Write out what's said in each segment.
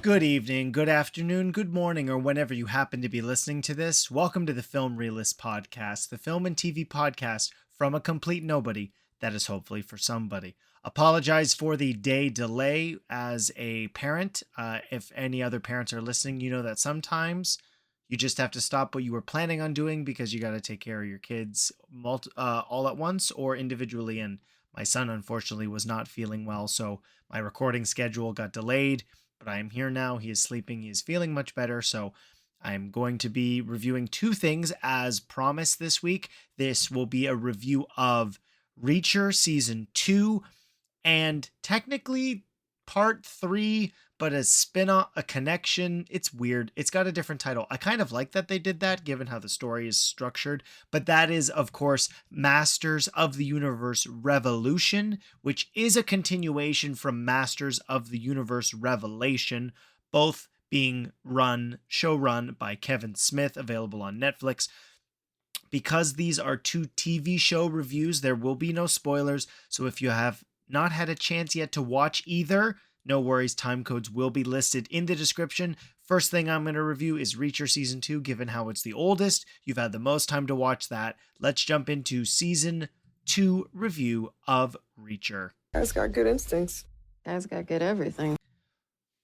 Good evening, good afternoon, good morning, or whenever you happen to be listening to this. Welcome to the Film Realist Podcast, the film and TV podcast from a complete nobody that is hopefully for somebody. Apologize for the day delay as a parent. If any other parents are listening, you know that sometimes you just have to stop what you were planning on doing because you got to take care of your kids all at once or individually. And my son, unfortunately, was not feeling well, so my recording schedule got delayed. But I am here now. He is sleeping. He is feeling much better. So I'm going to be reviewing two things as promised this week. This will be a review of Reacher Season 2 and technically Part 3, but a spin-off, a connection. It's weird. It's got a different title. I kind of like that they did that given how the story is structured, but that is, of course, Masters of the Universe Revolution, which is a continuation from Masters of the Universe Revelation, both being showrun by Kevin Smith, available on Netflix. Because these are two TV show reviews, there will be no spoilers, so if you have not had a chance yet to watch either, no worries, timecodes will be listed in the description. First thing I'm going to review is Reacher Season 2, given how it's the oldest. You've had the most time to watch that. Let's jump into Season 2 review of Reacher. Guy's got good instincts. Guy's got good everything.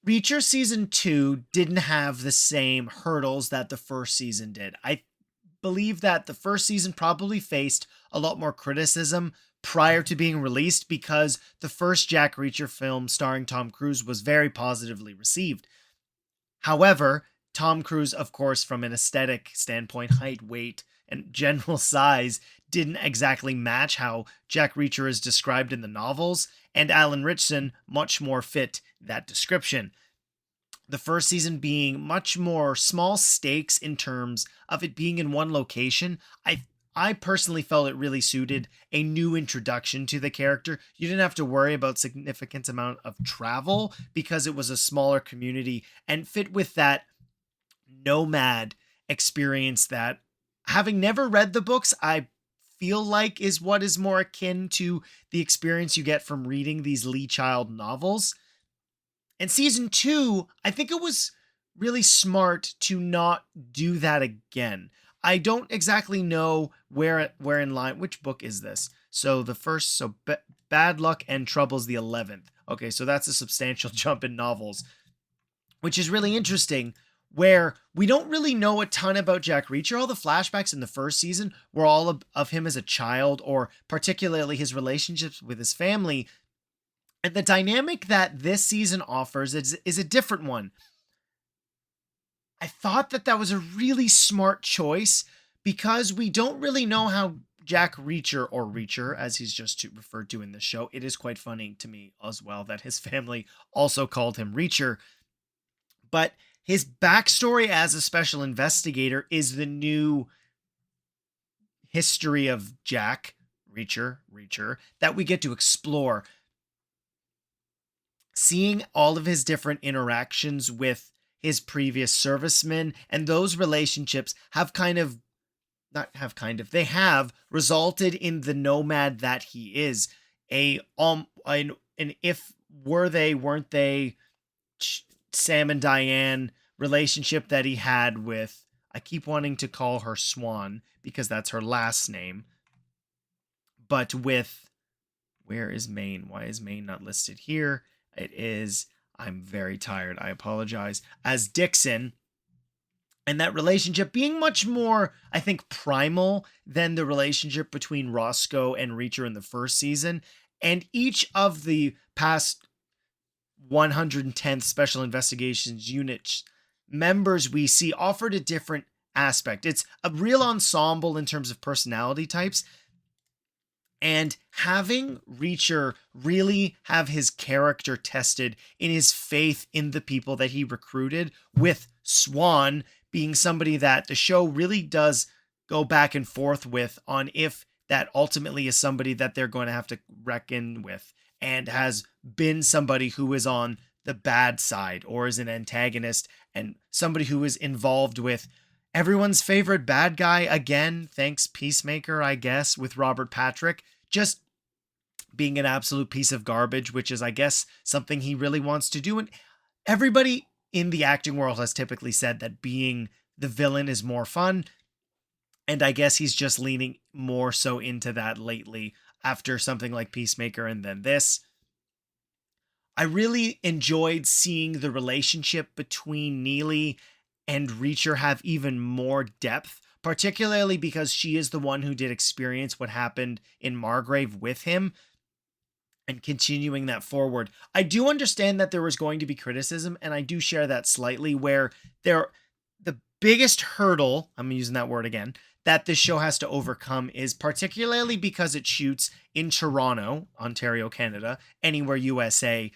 Reacher Season 2 didn't have the same hurdles that the first season did. I believe that the first season probably faced a lot more criticism prior to being released because the first Jack Reacher film starring Tom Cruise was very positively received. However, Tom Cruise, of course, from an aesthetic standpoint, height, weight, and general size, didn't exactly match how Jack Reacher is described in the novels, and Alan Ritchson much more fit that description. The first season being much more small stakes in terms of it being in one location. I personally felt it really suited a new introduction to the character. You didn't have to worry about significant amount of travel because it was a smaller community and fit with that nomad experience that, having never read the books, I feel like is what is more akin to the experience you get from reading these Lee Child novels. And season 2, I think it was really smart to not do that again. I don't exactly know where in line, which book is this? So the first, Bad Luck and Trouble's the 11th. Okay, so that's a substantial jump in novels, which is really interesting, where we don't really know a ton about Jack Reacher. All the flashbacks in the first season were all of him as a child, or particularly his relationships with his family. And the dynamic that this season offers is a different one. I thought that was a really smart choice because we don't really know how Jack Reacher, or Reacher, as he's just referred to in the show. It is quite funny to me as well that his family also called him Reacher. But his backstory as a special investigator is the new history of Jack Reacher, that we get to explore. Seeing all of his different interactions with his previous servicemen, and those relationships they have resulted in the nomad that he is. Weren't they Sam and Diane relationship that he had with, I keep wanting to call her Swan because that's her last name, but with, where is Maine? Why is Maine not listed here? It is, I'm very tired, I apologize, as Dixon, and that relationship being much more, I think, primal than the relationship between Roscoe and Reacher in the first season. And each of the past 110th Special Investigations Unit members we see offered a different aspect. It's a real ensemble in terms of personality types. And having Reacher really have his character tested in his faith in the people that he recruited, with Swan being somebody that the show really does go back and forth with on if that ultimately is somebody that they're going to have to reckon with, and has been somebody who is on the bad side or is an antagonist, and somebody who is involved with everyone's favorite bad guy again, thanks Peacemaker, I guess, with Robert Patrick, just being an absolute piece of garbage, which is, I guess, something he really wants to do. And everybody in the acting world has typically said that being the villain is more fun. And I guess he's just leaning more so into that lately after something like Peacemaker and then this. I really enjoyed seeing the relationship between Neely and Reacher have even more depth, particularly because she is the one who did experience what happened in Margrave with him and continuing that forward. I do understand that there was going to be criticism, and I do share that slightly, where the biggest hurdle, I'm using that word again, that this show has to overcome is particularly because it shoots in Toronto, Ontario, Canada, anywhere USA.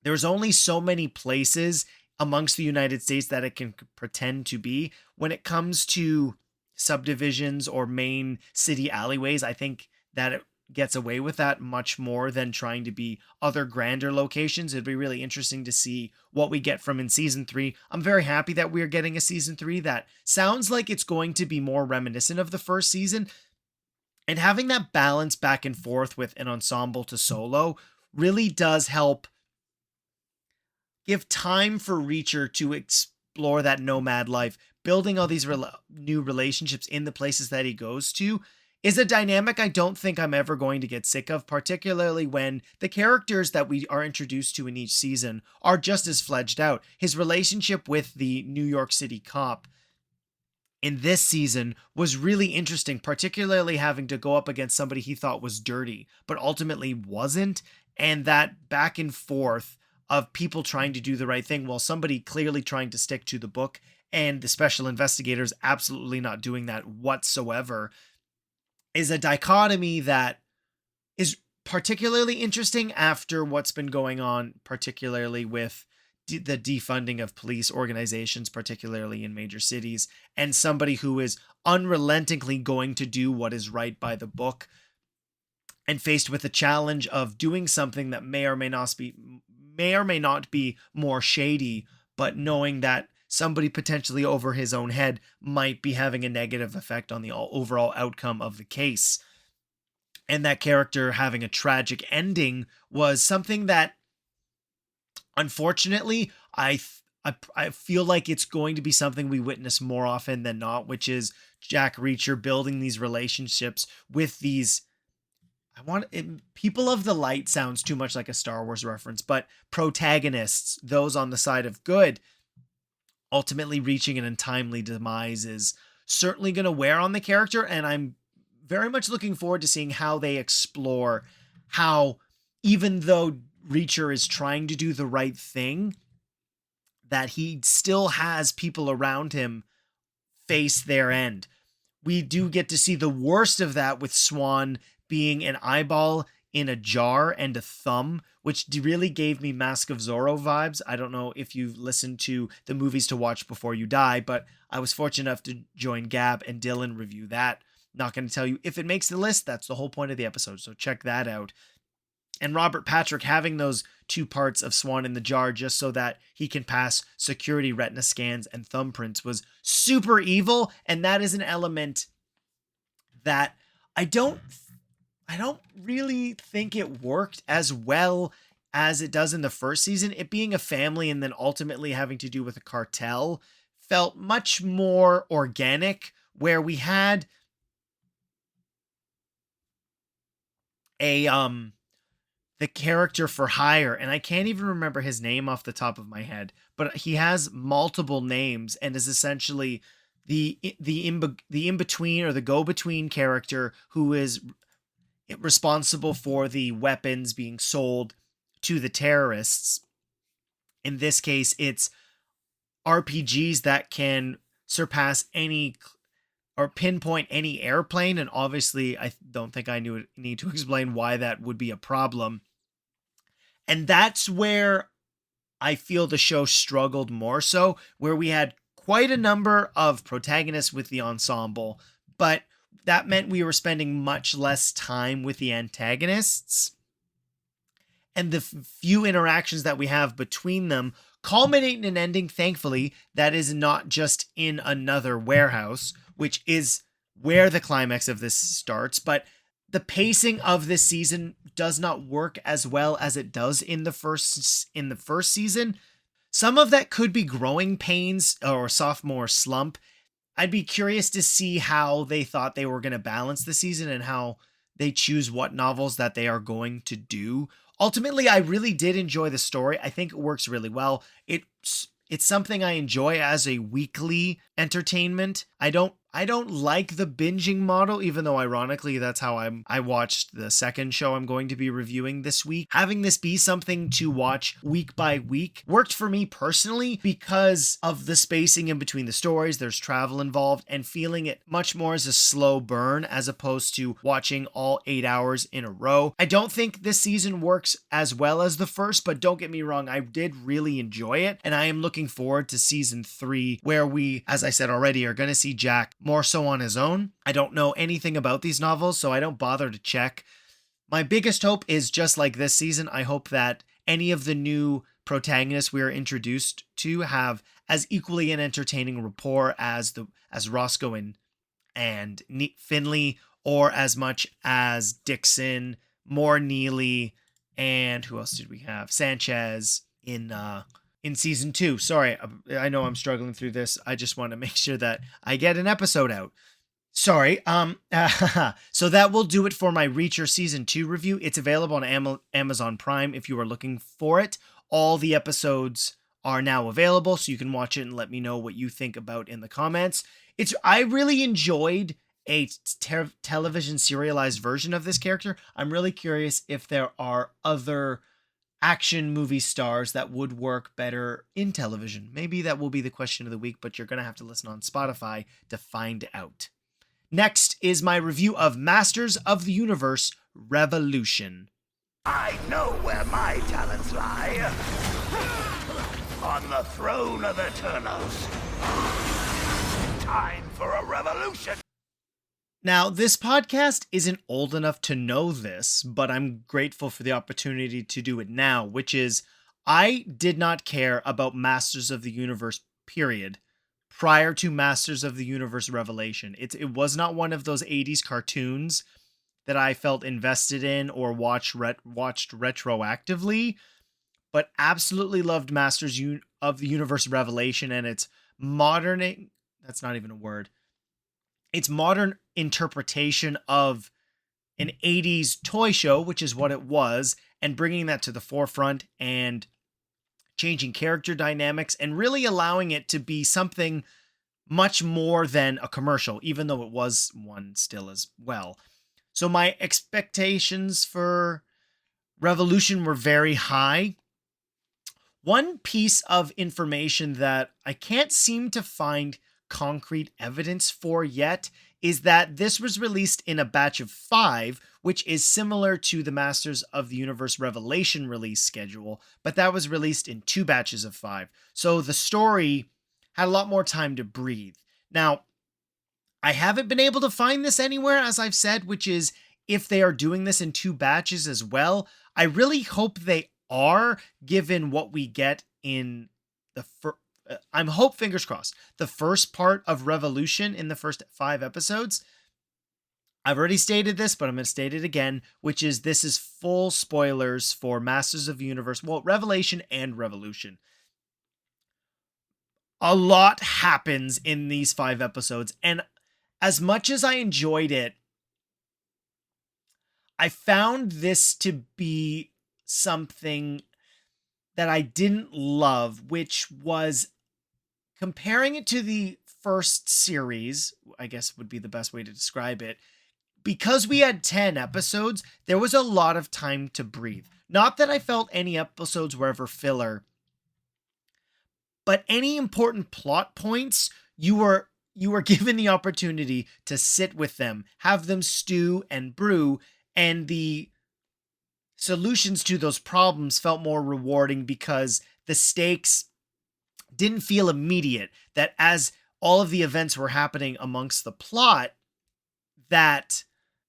There's only so many places amongst the United States that it can pretend to be. When it comes to subdivisions or main city alleyways, I think that it gets away with that much more than trying to be other grander locations. It'd be really interesting to see what we get from in season 3. I'm very happy that we're getting a season 3 that sounds like it's going to be more reminiscent of the first season. And having that balance back and forth with an ensemble to solo really does help give time for Reacher to explore that nomad life. Building all these new relationships in the places that he goes to is a dynamic I don't think I'm ever going to get sick of, particularly when the characters that we are introduced to in each season are just as fledged out. His relationship with the New York City cop in this season was really interesting, particularly having to go up against somebody he thought was dirty, but ultimately wasn't. And that back and forth of people trying to do the right thing while somebody clearly trying to stick to the book, and the special investigators absolutely not doing that whatsoever, is a dichotomy that is particularly interesting after what's been going on, particularly with the defunding of police organizations, particularly in major cities, and somebody who is unrelentingly going to do what is right by the book, and faced with the challenge of doing something that may or may not be more shady, but knowing that somebody potentially over his own head might be having a negative effect on the overall outcome of the case. And that character having a tragic ending was something that, unfortunately, I feel like it's going to be something we witness more often than not, which is Jack Reacher building these relationships with these, people of the light sounds too much like a Star Wars reference, but protagonists, those on the side of good, ultimately reaching an untimely demise is certainly going to wear on the character. And I'm very much looking forward to seeing how they explore how, even though Reacher is trying to do the right thing, that he still has people around him face their end. We do get to see the worst of that with Swan being an eyeball in a jar and a thumb, which really gave me Mask of Zorro vibes. I don't know if you've listened to the movies to watch before you die, but I was fortunate enough to join Gab and Dylan review that. Not going to tell you if it makes the list. That's the whole point of the episode, so check that out. And Robert Patrick having those 2 parts of Swan in the jar just so that he can pass security retina scans and thumbprints was super evil, and that is an element that I don't really think it worked as well as it does in the first season. It being a family and then ultimately having to do with a cartel felt much more organic, where we had the character for hire, and I can't even remember his name off the top of my head, but he has multiple names and is essentially the in-between or the go-between character who is responsible for the weapons being sold to the terrorists. In this case, it's RPGs that can surpass any or pinpoint any airplane, and obviously I don't think I need to explain why that would be a problem. And that's where I feel the show struggled more so, where we had quite a number of protagonists with the ensemble, but that meant we were spending much less time with the antagonists. And the few interactions that we have between them culminate in an ending, thankfully, that is not just in another warehouse, which is where the climax of this starts. But the pacing of this season does not work as well as it does in the first season. Some of that could be growing pains or sophomore slump. I'd be curious to see how they thought they were going to balance the season and how they choose what novels that they are going to do. Ultimately, I really did enjoy the story. I think it works really well. It's something I enjoy as a weekly entertainment. I don't like the binging model, even though ironically that's how I watched the second show I'm going to be reviewing this week. Having this be something to watch week by week worked for me personally because of the spacing in between the stories. There's travel involved, and feeling it much more as a slow burn as opposed to watching all 8 hours in a row. I don't think this season works as well as the first, but don't get me wrong, I did really enjoy it, and I am looking forward to season 3, where we, as I said already, are going to see Jack more so on his own. I don't know anything about these novels, so I don't bother to check. My biggest hope is, just like this season, I hope that any of the new protagonists we are introduced to have as equally an entertaining rapport as Roscoe and Finley, or as much as Dixon, more Neely, and who else did we have? Sanchez in season 2. Sorry, I know I'm struggling through this. I just want to make sure that I get an episode out. Sorry. So that will do it for my Reacher season 2 review. It's available on Amazon Prime if you are looking for it. All the episodes are now available, so you can watch it and let me know what you think about in the comments. I really enjoyed a television serialized version of this character. I'm really curious if there are other action movie stars that would work better in television. Maybe that will be the question of the week, but you're going to have to listen on Spotify to find out. Next is my review of Masters of the Universe Revolution. I know where my talents lie. On the throne of Eternos. Time for a revolution. Now, this podcast isn't old enough to know this, but I'm grateful for the opportunity to do it now, which is I did not care about Masters of the Universe, period, prior to Masters of the Universe Revelation. It was not one of those 80s cartoons that I felt invested in or watched retroactively, but absolutely loved Masters of the Universe Revelation and its modern... That's not even a word. Its modern interpretation of an 80s toy show, which is what it was, and bringing that to the forefront and changing character dynamics and really allowing it to be something much more than a commercial, even though it was one still as well. So my expectations for Revolution were very high. One piece of information that I can't seem to find concrete evidence for yet is that this was released in a batch of 5, which is similar to the Masters of the Universe Revelation release schedule, but that was released in 2 batches of 5. So the story had a lot more time to breathe. Now, I haven't been able to find this anywhere, as I've said, which is if they are doing this in 2 batches as well. I really hope they are, given what we get in the fingers crossed, the first part of Revolution in the first 5 episodes. I've already stated this, but I'm going to state it again, which is this is full spoilers for Masters of the Universe, well, Revelation and Revolution. A lot happens in these 5 episodes, and as much as I enjoyed it, I found this to be something that I didn't love, which was comparing it to the first series, I guess would be the best way to describe it. Because we had 10 episodes, there was a lot of time to breathe. Not that I felt any episodes were ever filler, but any important plot points, you were given the opportunity to sit with them, have them stew and brew, and the solutions to those problems felt more rewarding because the stakes didn't feel immediate, that as all of the events were happening amongst the plot, that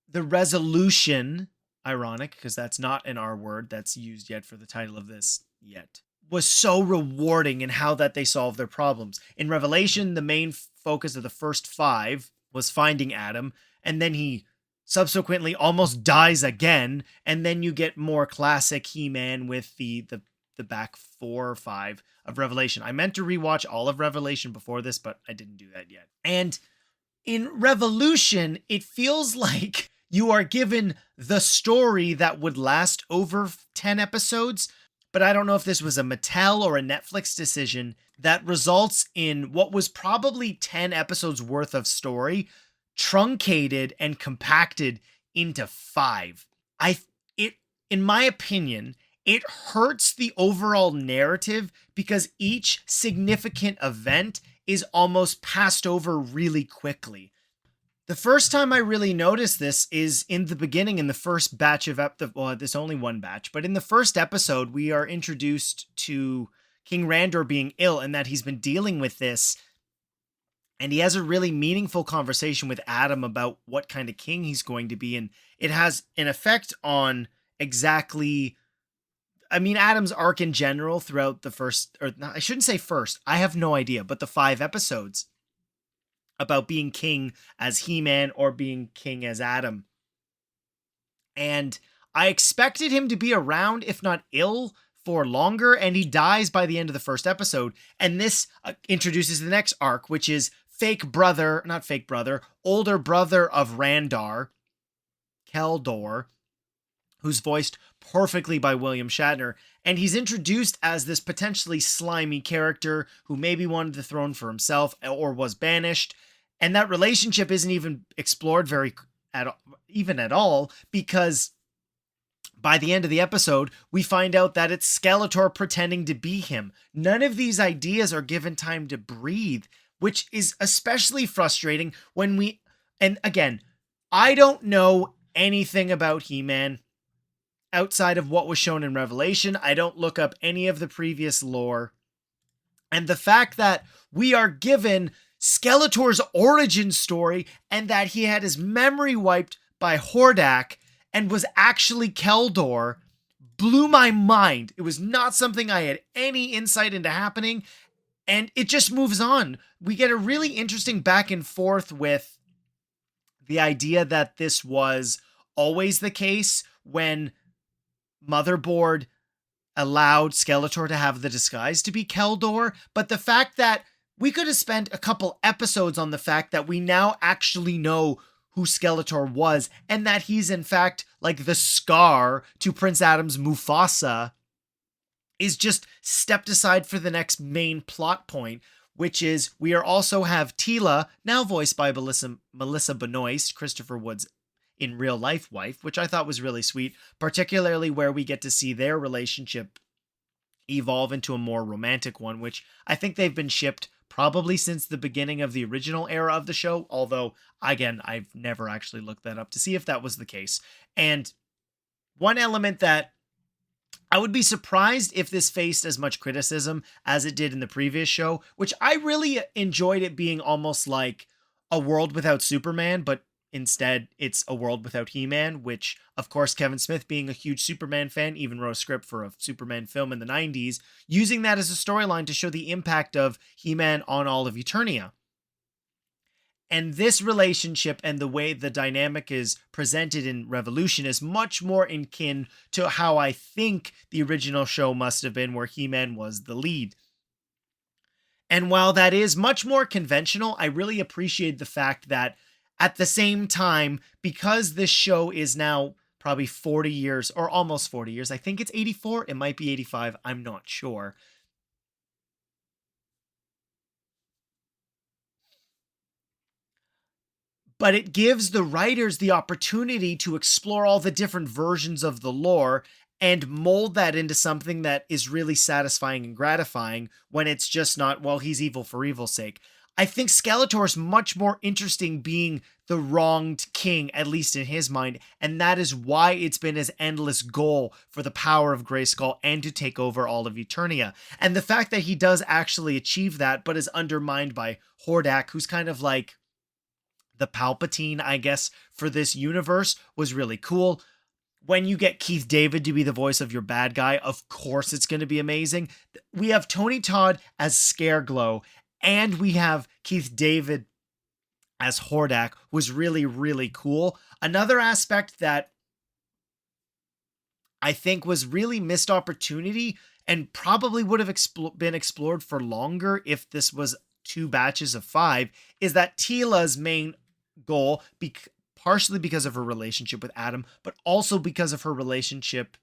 the resolution, ironic, because that's not an R word that's used yet for the title of this yet, was so rewarding in how that they solved their problems. In Revelation, the main focus of the first 5 was finding Adam, and then he subsequently almost dies again, and then you get more classic He-Man with the the back 4 or 5 of Revelation. I meant to rewatch all of Revelation before this, but I didn't do that yet. And in Revolution, it feels like you are given the story that would last over 10 episodes, but I don't know if this was a Mattel or a Netflix decision that results in what was probably 10 episodes worth of story truncated and compacted into 5. In my opinion, it hurts the overall narrative because each significant event is almost passed over really quickly. The first time I really noticed this is in the beginning, in the first batch of there's only one batch, but in the first episode, we are introduced to King Randor being ill and that he's been dealing with this. And he has a really meaningful conversation with Adam about what kind of king he's going to be. And it has an effect on Adam's arc in general throughout the first, or I shouldn't say first, I have no idea, but the 5 episodes about being king as He-Man or being king as Adam. And I expected him to be around, if not ill, for longer, and he dies by the end of the first episode. And this introduces the next arc, which is older brother of Randar, Keldor, who's voiced perfectly by William Shatner. And he's introduced as this potentially slimy character who maybe wanted the throne for himself or was banished. And that relationship isn't even explored at all, because by the end of the episode, we find out that it's Skeletor pretending to be him. None of these ideas are given time to breathe, which is especially frustrating and again, I don't know anything about He-Man outside of what was shown in Revelation. I don't look up any of the previous lore. And the fact that we are given Skeletor's origin story and that he had his memory wiped by Hordak and was actually Keldor blew my mind. It was not something I had any insight into happening, and it just moves on. We get a really interesting back and forth with the idea that this was always the case when Motherboard allowed Skeletor to have the disguise to be Keldor, but the fact that we could have spent a couple episodes on the fact that we now actually know who Skeletor was, and that he's in fact like the Scar to Prince Adam's Mufasa, is just stepped aside for the next main plot point, which is we also have Teela, now voiced by Melissa Benoist, Christopher Wood's in real life wife, which I thought was really sweet, particularly where we get to see their relationship evolve into a more romantic one, which I think they've been shipped probably since the beginning of the original era of the show, although, again, I've never actually looked that up to see if that was the case. And one element that I would be surprised if this faced as much criticism as it did in the previous show, which I really enjoyed it being almost like a world without Superman, but instead it's a world without He-Man, which, of course, Kevin Smith, being a huge Superman fan, even wrote a script for a Superman film in the 90s, using that as a storyline to show the impact of He-Man on all of Eternia. And this relationship and the way the dynamic is presented in Revolution is much more in kin to how I think the original show must have been, where He-Man was the lead. And while that is much more conventional, I really appreciate the fact that at the same time, because this show is now probably 40 years, or almost 40 years, I think it's 84, it might be 85, I'm not sure. But it gives the writers the opportunity to explore all the different versions of the lore and mold that into something that is really satisfying and gratifying, when it's just not, well, he's evil for evil's sake. I think Skeletor is much more interesting being the wronged king, at least in his mind, and that is why it's been his endless goal for the power of Grayskull and to take over all of Eternia. And the fact that he does actually achieve that, but is undermined by Hordak, who's kind of like the Palpatine, I guess, for this universe, was really cool. When you get Keith David to be the voice of your bad guy, of course it's going to be amazing. We have Tony Todd as Scareglow, and we have Keith David as Hordak, was really, really cool. Another aspect that I think was really missed opportunity and probably would have been explored for longer if this was 2 batches of 5, is that Tila's main goal, partially because of her relationship with Adam, but also because of her relationship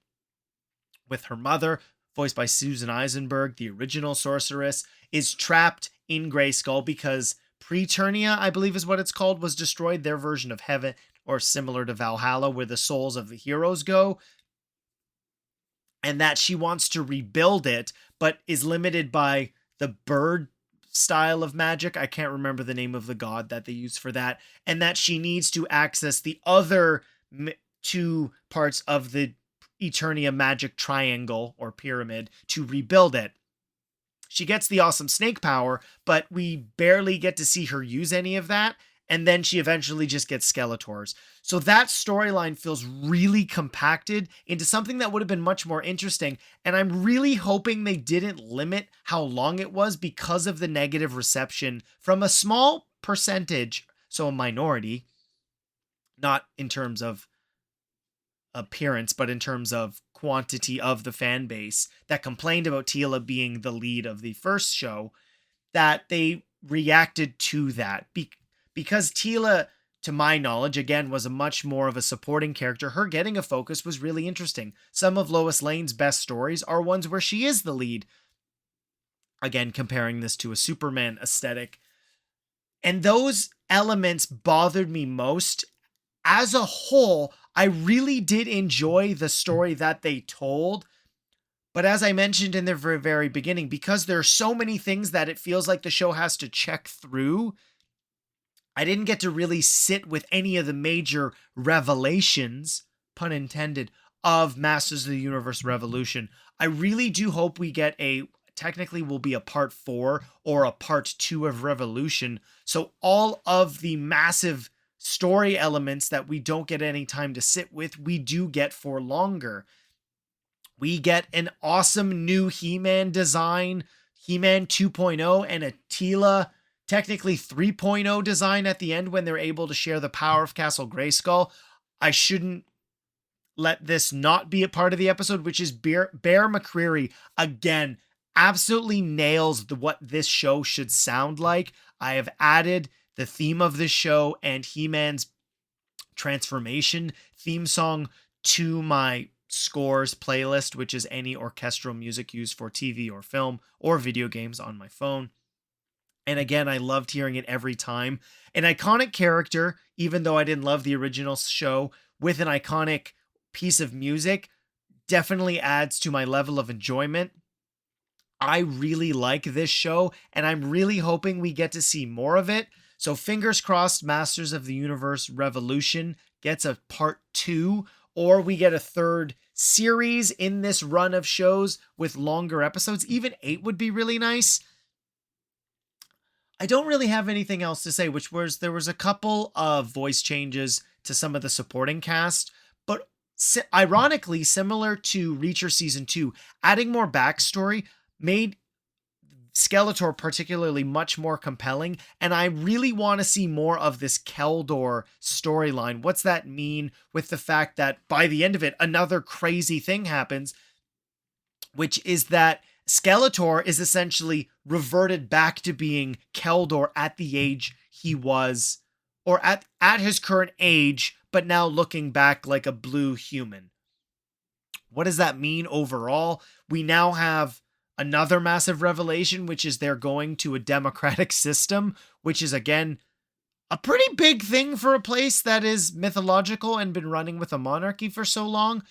with her mother, voiced by Susan Eisenberg, the original sorceress, is trapped in Grayskull because Preternia, I believe is what it's called, was destroyed, their version of heaven, or similar to Valhalla, where the souls of the heroes go, and that she wants to rebuild it, but is limited by the bird style of magic. I can't remember the name of the god that they use for that, and that she needs to access the other 2 parts of the Eternia magic triangle or pyramid to rebuild it. She gets the awesome snake power, but we barely get to see her use any of that. And then she eventually just gets Skeletors. So that storyline feels really compacted into something that would have been much more interesting. And I'm really hoping they didn't limit how long it was because of the negative reception from a small percentage, so a minority, not in terms of appearance, but in terms of quantity of the fan base that complained about Tila being the lead of the first show, that they reacted to that. Because Tila, to my knowledge, again, was a much more of a supporting character, her getting a focus was really interesting. Some of Lois Lane's best stories are ones where she is the lead. Again, comparing this to a Superman aesthetic. And those elements bothered me most. As a whole, I really did enjoy the story that they told. But as I mentioned in the very, very beginning, because there are so many things that it feels like the show has to check through, I didn't get to really sit with any of the major revelations, pun intended, of Masters of the Universe Revolution. I really do hope we get technically will be a part 4 or a part 2 of Revolution. So all of the massive story elements that we don't get any time to sit with, we do get for longer. We get an awesome new He-Man design, He-Man 2.0, and a Tila technically 3.0 design at the end when they're able to share the power of Castle Grayskull. I shouldn't let this not be a part of the episode, which is Bear McCreary, again, absolutely nails what this show should sound like. I have added the theme of this show and He-Man's transformation theme song to my scores playlist, which is any orchestral music used for TV or film or video games on my phone. And again, I loved hearing it every time. An iconic character, even though I didn't love the original show, with an iconic piece of music definitely adds to my level of enjoyment. I really like this show, and I'm really hoping we get to see more of it. So fingers crossed, Masters of the Universe Revolution gets a part 2, or we get a third series in this run of shows with longer episodes. Even 8 would be really nice. I don't really have anything else to say, there was a couple of voice changes to some of the supporting cast, but ironically, similar to Reacher Season 2, adding more backstory made Skeletor particularly much more compelling, and I really want to see more of this Keldor storyline. What's that mean with the fact that by the end of it, another crazy thing happens, which is that Skeletor is essentially reverted back to being Keldor at the age he was, or at his current age, but now looking back like a blue human. What does that mean overall? We now have another massive revelation, which is they're going to a democratic system, which is, again, a pretty big thing for a place that is mythological and been running with a monarchy for so long.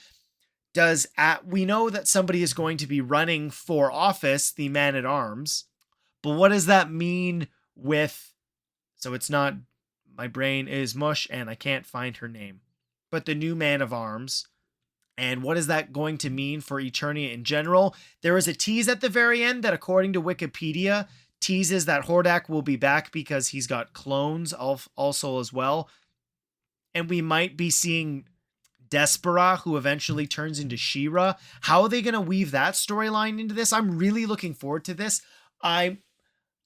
We know that somebody is going to be running for office, the Man-at-Arms, but what does that mean so it's not, my brain is mush and I can't find her name, but the new Man-of-Arms. And what is that going to mean for Eternia in general? There is a tease at the very end that, according to Wikipedia, teases that Hordak will be back because he's got clones also as well. And we might be seeing Despera, who eventually turns into She-Ra. How are they going to weave that storyline into this? I'm really looking forward to this. I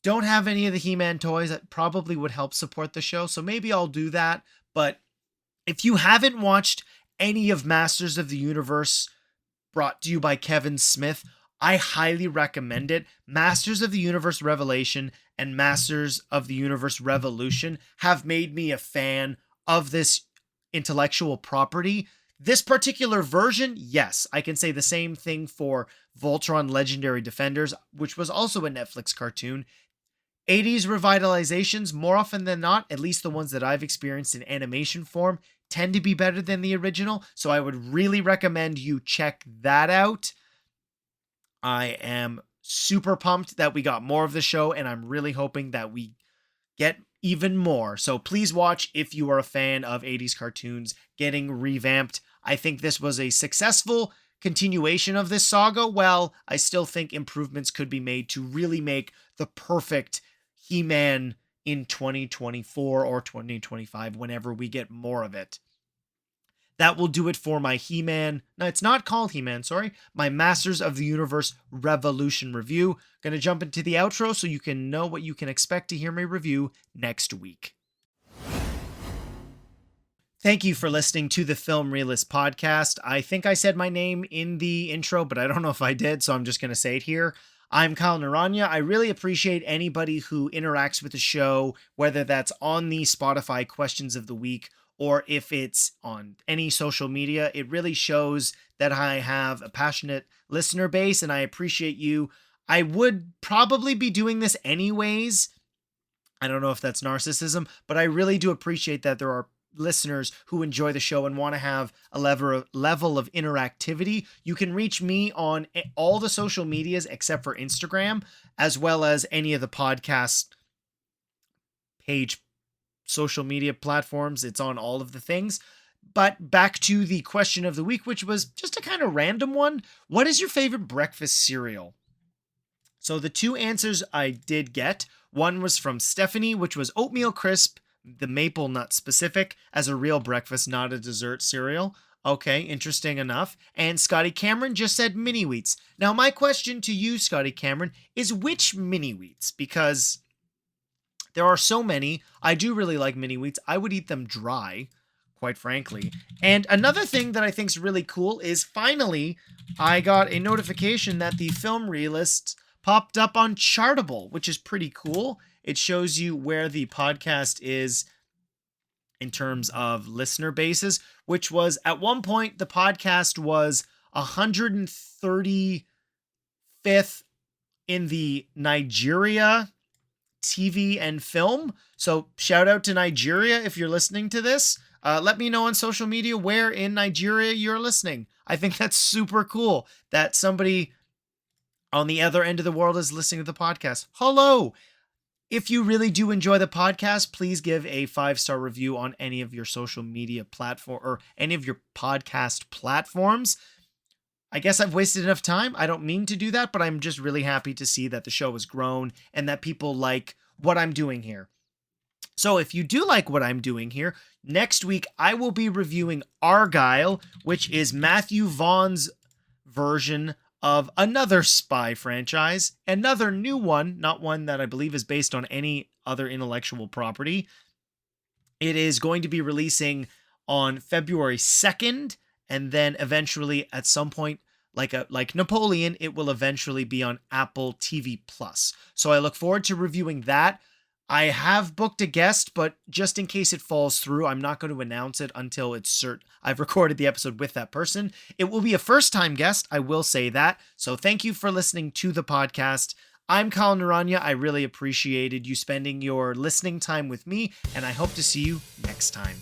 don't have any of the He-Man toys. That probably would help support the show, so maybe I'll do that. But if you haven't watched any of Masters of the Universe brought to you by Kevin Smith. I highly recommend it. Masters of the Universe Revelation and Masters of the Universe Revolution have made me a fan of this intellectual property. This particular version, yes, I can say the same thing for Voltron Legendary Defenders, which was also a Netflix cartoon. 80s revitalizations, more often than not, at least the ones that I've experienced in animation form, tend to be better than the original, so I would really recommend you check that out. I am super pumped that we got more of the show, and I'm really hoping that we get even more. So please watch if you are a fan of 80s cartoons getting revamped. I think this was a successful continuation of this saga. Well, I still think improvements could be made to really make the perfect He-Man in 2024 or 2025, whenever we get more of it. That will do it for my He-Man. No, it's not called He-Man, sorry. My Masters of the Universe Revolution review. Gonna jump into the outro so you can know what you can expect to hear me review next week. Thank you for listening to the Film Realist podcast. I think I said my name in the intro, but I don't know if I did, so I'm just gonna say it here. I'm Kyle Naranya. I really appreciate anybody who interacts with the show, whether that's on the Spotify Questions of the Week or if it's on any social media. It really shows that I have a passionate listener base, and I appreciate you. I would probably be doing this anyways. I don't know if that's narcissism, but I really do appreciate that there are listeners who enjoy the show and want to have a level of interactivity. You can reach me on all the social medias except for Instagram, as well as any of the podcast page social media platforms. It's on all of the things. But back to the question of the week, which was just a kind of random one. What is your favorite breakfast cereal? So the two answers I did get, one was from Stephanie, which was oatmeal crisp, the maple nut specific, as a real breakfast, not a dessert cereal. Okay, interesting enough. And Scotty Cameron just said mini wheats. Now my question to you, Scotty Cameron, is which mini wheats? Because there are so many. I do really like mini wheats. I would eat them dry, quite frankly. And another thing that I think is really cool is finally I got a notification that the Film Realist popped up on Chartable, which is pretty cool. It shows you where the podcast is in terms of listener bases, which was at one point the podcast was 135th in the Nigeria TV and film. So shout out to Nigeria if you're listening to this. Let me know on social media where in Nigeria you're listening. I think that's super cool that somebody on the other end of the world is listening to the podcast. Hello! If you really do enjoy the podcast, please give a 5-star review on any of your social media platform or any of your podcast platforms. I guess I've wasted enough time. I don't mean to do that, but I'm just really happy to see that the show has grown and that people like what I'm doing here. So if you do like what I'm doing here, next week I will be reviewing Argyle, which is Matthew Vaughn's version of another spy franchise, another new one, not one that I believe is based on any other intellectual property. It is going to be releasing on February 2nd, and then eventually at some point, like Napoleon, it will eventually be on Apple TV+. So I look forward to reviewing that. I have booked a guest, but just in case it falls through, I'm not going to announce it until it's certain I've recorded the episode with that person. It will be a first-time guest, I will say that. So thank you for listening to the podcast. I'm Kyle Naranya. I really appreciated you spending your listening time with me, and I hope to see you next time.